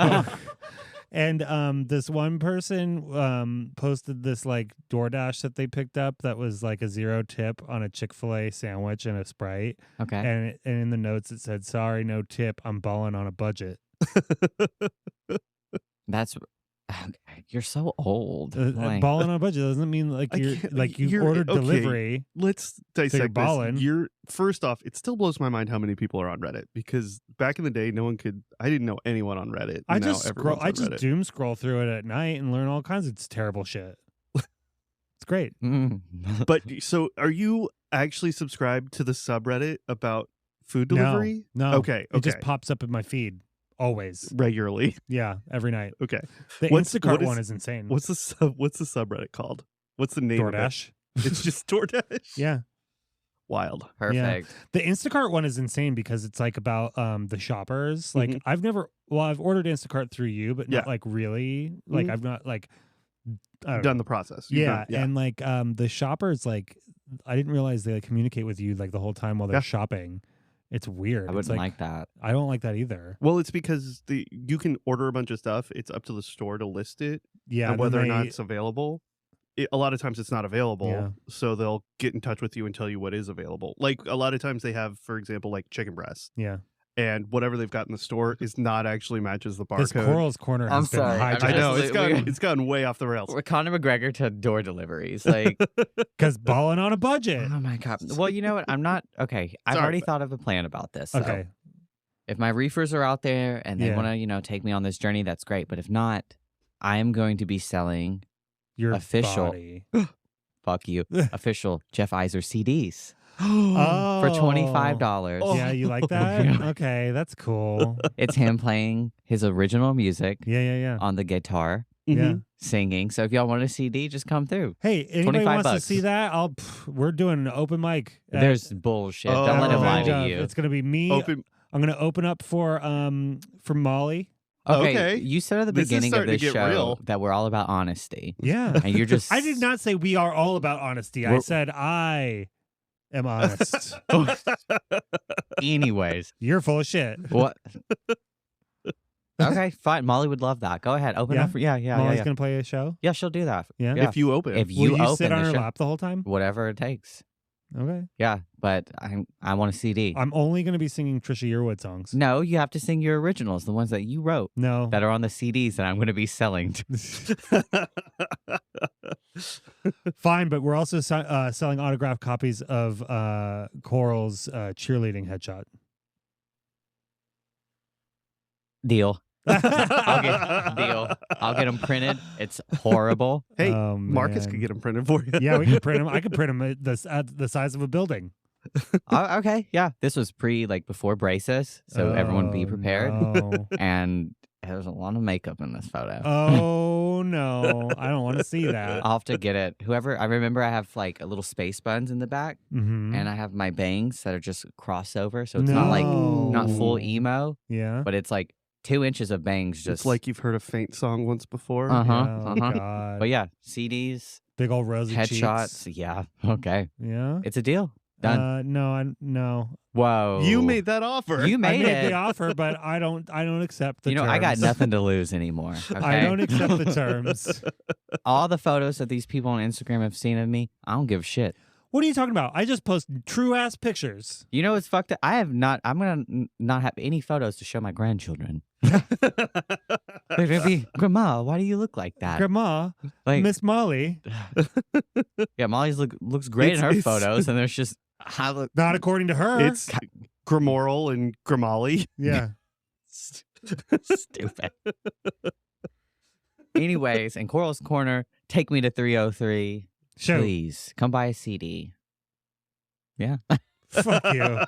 and this one person posted this like DoorDash that they picked up that was like a 0 tip on a Chick-fil-A sandwich and a Sprite. Okay. And in the notes it said, "Sorry, no tip. I'm balling on a budget." That's okay. You're so old. Balling on a budget doesn't mean like you ordered delivery. Let's dissect balling. this. First off, it still blows my mind how many people are on Reddit, because back in the day, I didn't know anyone on Reddit. I just doom scroll through it at night and learn all kinds of terrible shit. It's great. But so, are you actually subscribed to the subreddit about food delivery? No. Okay. It just pops up in my feed. Always. Regularly. Yeah, every night. Okay. The Instacart one is insane. What's the subreddit called? What's the name DoorDash. of it? It's just DoorDash? Yeah. Wild. Perfect. Yeah. The Instacart one is insane because it's like about the shoppers. Like I've ordered Instacart through you, but not like really. Like I've not like done the process. And like the shoppers, like I didn't realize they like communicate with you like the whole time while they're shopping. It's weird. I wouldn't like that. I don't like that either. Well, it's because you can order a bunch of stuff. It's up to the store to list it. Yeah. And whether or not it's available. A lot of times it's not available. Yeah. So they'll get in touch with you and tell you what is available. Like a lot of times they have, for example, like chicken breasts. Yeah. And whatever they've got in the store is not actually matches the barcode. This Coral's Corner has been hijacked. I know, it's gotten way off the rails. We're Conor McGregor to door deliveries. Like, because balling on a budget. Oh my God. Well, you know what? I'm not, okay. I've already thought of a plan about this. So okay. If my reefers are out there and they want to, take me on this journey, that's great. But if not, I am going to be selling your official, body. Fuck you, official Jeff Iser CDs. For $25. $25. Yeah, you like that? Okay, that's cool. It's him playing his original music. Yeah. On the guitar. Yeah. Singing. So if y'all want a CD, just come through. Hey, anybody wants to see that? We're doing an open mic. There's bullshit. Don't let him lie to you. It's gonna be me. I'm gonna open up for Molly. Okay. You said at the beginning of this show that we're all about honesty. Yeah. And you're just I did not say we are all about honesty. I said I am honest. Anyways. You're full of shit. What? Okay, fine. Molly would love that. Go ahead. Open up for Molly's gonna play a show? Yeah, she'll do that. Yeah. If you open. If you Will you open sit on the her show, lap the whole time? whatever it takes. Okay. Yeah, but I want a CD. I'm only gonna be singing Trisha Yearwood songs. No, you have to sing your originals, the ones that you wrote. No. That are on the CDs that I'm going to be selling. Fine, but we're also selling autographed copies of Coral's cheerleading headshot. Deal. I'll get them printed. It's horrible. Hey, Marcus could get them printed for you. Yeah, we can print them. I could print them at the size of a building. Okay, yeah. This was before braces, so everyone be prepared. No. And there's a lot of makeup in this photo. Oh no, I don't want to see that. I'll have to get it. I remember I have a little space buns in the back, and I have my bangs that are just crossover, so it's not full emo. Yeah, but it's 2 inches of bangs. Just it's like you've heard a Faint song once before. God. But yeah, CDs, big old rosy headshots. cheeks. Yeah, okay. Yeah, it's a deal. Done. No. Whoa, you made that offer. You made the offer, but I don't accept the terms. I got nothing to lose anymore. Okay? I don't accept the terms. All the photos that these people on Instagram have seen of me, I don't give a shit. What are you talking about? I just post true ass pictures. You know what's fucked up? I'm gonna not have any photos to show my grandchildren. They're gonna be, Grandma, why do you look like that? Grandma, Miss Molly. Yeah, Molly's looks great in her photos, and there's just not according to her. It's Gramoral and Gramali. Yeah. Stupid. Anyways, in Coral's Corner, take me to 303. Show. Please come buy a CD. Yeah. Fuck you.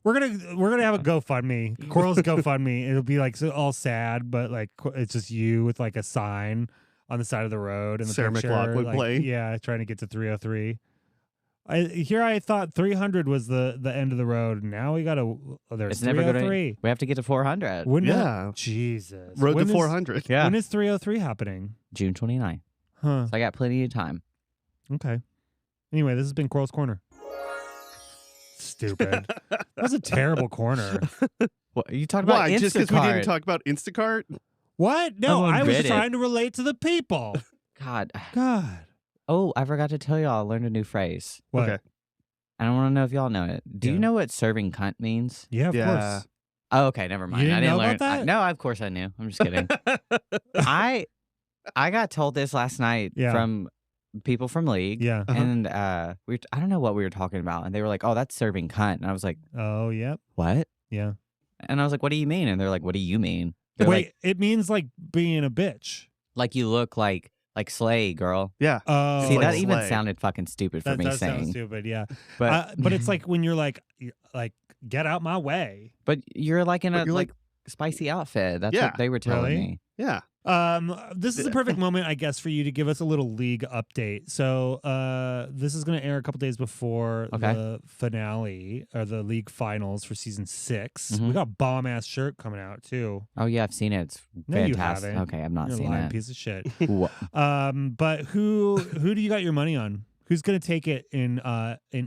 We're gonna have a GoFundMe. Coral's GoFundMe. It'll be like all sad, but like it's just you with like a sign on the side of the road and the Sarah picture, McLachlan like, playing. yeah, trying to get to 303. I thought 300 was the end of the road. Now we gotta. There's It's never 303. gonna. We have to get to 400. Wouldn't Yeah. it? Jesus. Road When to is- 400. Yeah, When is 303 happening? June 29th. Huh. So I got plenty of time. Okay. Anyway, this has been Coral's Corner. Stupid. That was a terrible corner. What you talking about? Why? Just because we Instacart. didn't talk about Instacart? What? No, Someone I was bid it. trying to relate to the people. God. God. Oh, I forgot to tell y'all. I learned a new phrase. What? Okay. I don't want to know if y'all know it. Do Yeah. you know what serving cunt means? Yeah, of Yeah. course. Oh, okay, never mind. didn't I didn't know learn. about that? No, of course I knew. I'm just kidding. I got told this last night Yeah. from people from League. Yeah. Uh-huh. And I don't know what we were talking about, and they were like, "Oh, that's serving cunt," and I was like, Oh, yep. "What?" Yeah. And I was like, "What do you mean?" And they're like, "What do you mean?" They're Wait, it means like being a bitch. like you look like Slay, girl. Yeah. Oh, See, like that even Slay. sounded fucking stupid for that me does sound saying. stupid. Yeah. But But it's like when you're like get out my way. but you're like in But a you're like spicy outfit. That's Yeah. what they were telling Really? me. Yeah. This is the perfect moment, I guess, for you to give us a little league update. So, this is going to air a couple days before Okay. the finale or the league finals for season 6. Mhm. We got bomb ass shirt coming out too. Oh yeah, I've seen it. It's No, you fantastic. haven't. Okay, I've not You're a seen lying it. piece of shit. Wha- But who do you got your money on? Who's going to take it in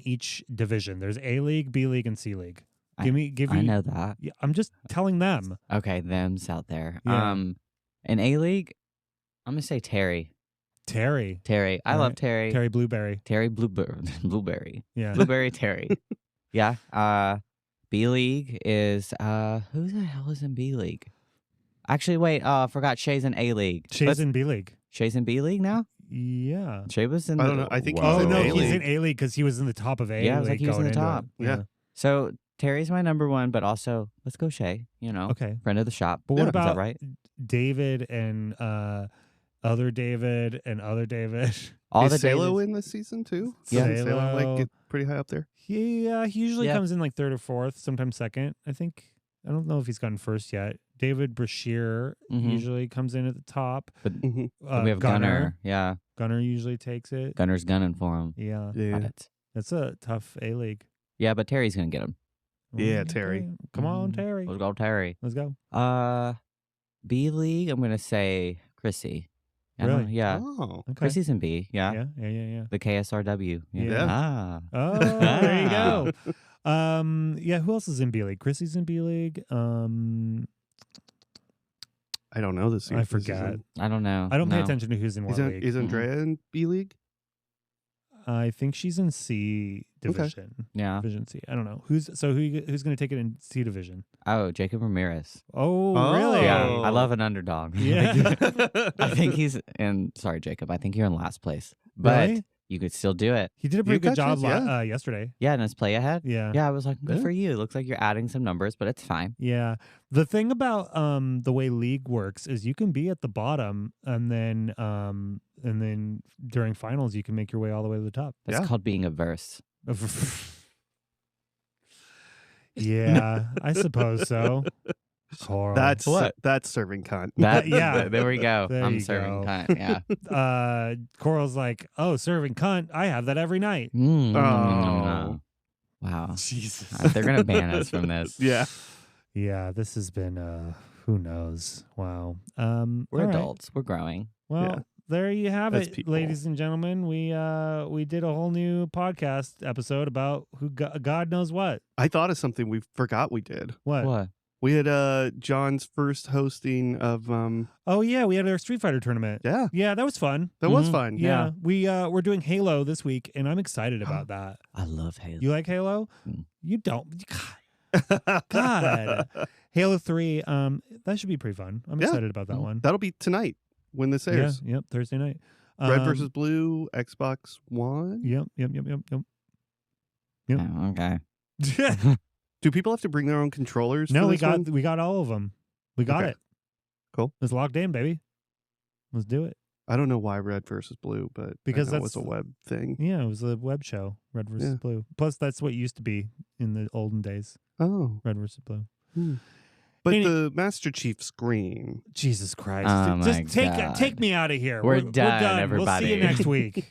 each division? There's A League, B League, and C League. Give me. I know that. Yeah, I'm just telling them. Okay, them's out there. Yeah. In A League, I'm gonna say Terry. Terry. I All love right. Terry. Terry Blueberry. Terry Blueberry. Yeah. Blueberry Terry. Yeah. B League is who the hell is in B League? Actually, wait. I forgot Shay's in A League. Shay's in B League. Shay's in B League now. Yeah. Shay was in. I don't know. I think he's Oh in no, A he's League. in A League because he was in the top of A League. Yeah, I was like, he was in going the into top. it. Yeah. So Terry's my number one, but also let's go Shay. You know, Okay. friend of the shop. But what Yeah. Is that about right? David and other David and other David? All Is the Salo Davids- in this season too? Yeah. Doesn't Salo like Salo. get pretty high up there? He usually Yeah. comes in like third or fourth, sometimes second. I think. I don't know if he's gotten first yet. David Brashear Mhm. usually comes in at the top. But Mhm. we have Gunner. Yeah, Gunner usually takes it. Gunner's gunning for him. Yeah. Yeah. But- That's a tough A League. yeah, but Terry's gonna get him. Yeah, Terry. Come on, Mhm. Terry. Let's go, Terry. Let's go. B League. I'm gonna say Chrissy. I don't- Really? Yeah. Oh. Okay. Chrissy's in B. Yeah. Yeah. The KSRW. Yeah. Ah. Oh, there you go. Yeah, who else is in B League? Chrissy's in B League. I don't know this. I forgot. I don't know. I don't pay No. attention to who's in what league. Is Andrea in B League? I think she's in C division. Yeah. Division C. I don't know. Who's going to take it in C division? Oh, Jacob Ramirez. Oh, Oh. really? Yeah. I love an underdog. Yeah. I think he's in. Sorry, Jacob. I think you're in last place, but Really? you could still do it. He did a pretty good job gotcha, yeah. yesterday. Yeah, and it's play ahead. Yeah. Yeah, I was like, good Yeah. for you. Looks like you're adding some numbers, but it's fine. Yeah. The thing about the way league works is you can be at the bottom and then during finals you can make your way all the way to the top. That's Yeah. called being a verse. Yeah, I suppose so. Coral. That's What? That's serving cunt. That Yeah. There we go. There I'm you serving go. cunt. Yeah. Coral's like, oh, serving cunt. I have that every night. Oh. Wow. Jesus. They're gonna ban us from this. Yeah. Yeah, this has been who knows. Wow. We're all right. adults. We're growing. Well, Yeah. there you have As it, people. ladies and gentlemen. We did a whole new podcast episode about who God knows what. I thought of something we forgot we did. What? We had John's first hosting of Oh yeah, we had our Street Fighter tournament. yeah. Yeah, that was fun. That was Mhm. fun. Yeah, we're doing Halo this week, and I'm excited about that. I love Halo. You like Halo? Mm. You don't. God. Halo 3. That should be pretty fun. I'm Yeah. excited about that one. That'll be tonight when this Yeah. airs. Yep. Thursday night. Red versus Blue, Xbox One. Yep. Oh, okay. Do people have to bring their own controllers? No, for we this got one? all of them. We got Okay. it. Cool. It's locked in, baby. Let's do it. I don't know why red versus blue, but because that was a web thing. Yeah, it was a web show, red versus blue. Plus, that's what used to be in the olden days. Oh, red versus blue. But the Master Chief screen. Jesus Christ! Oh Just take me out of here. We're done, We're done. everybody. We'll see you next week.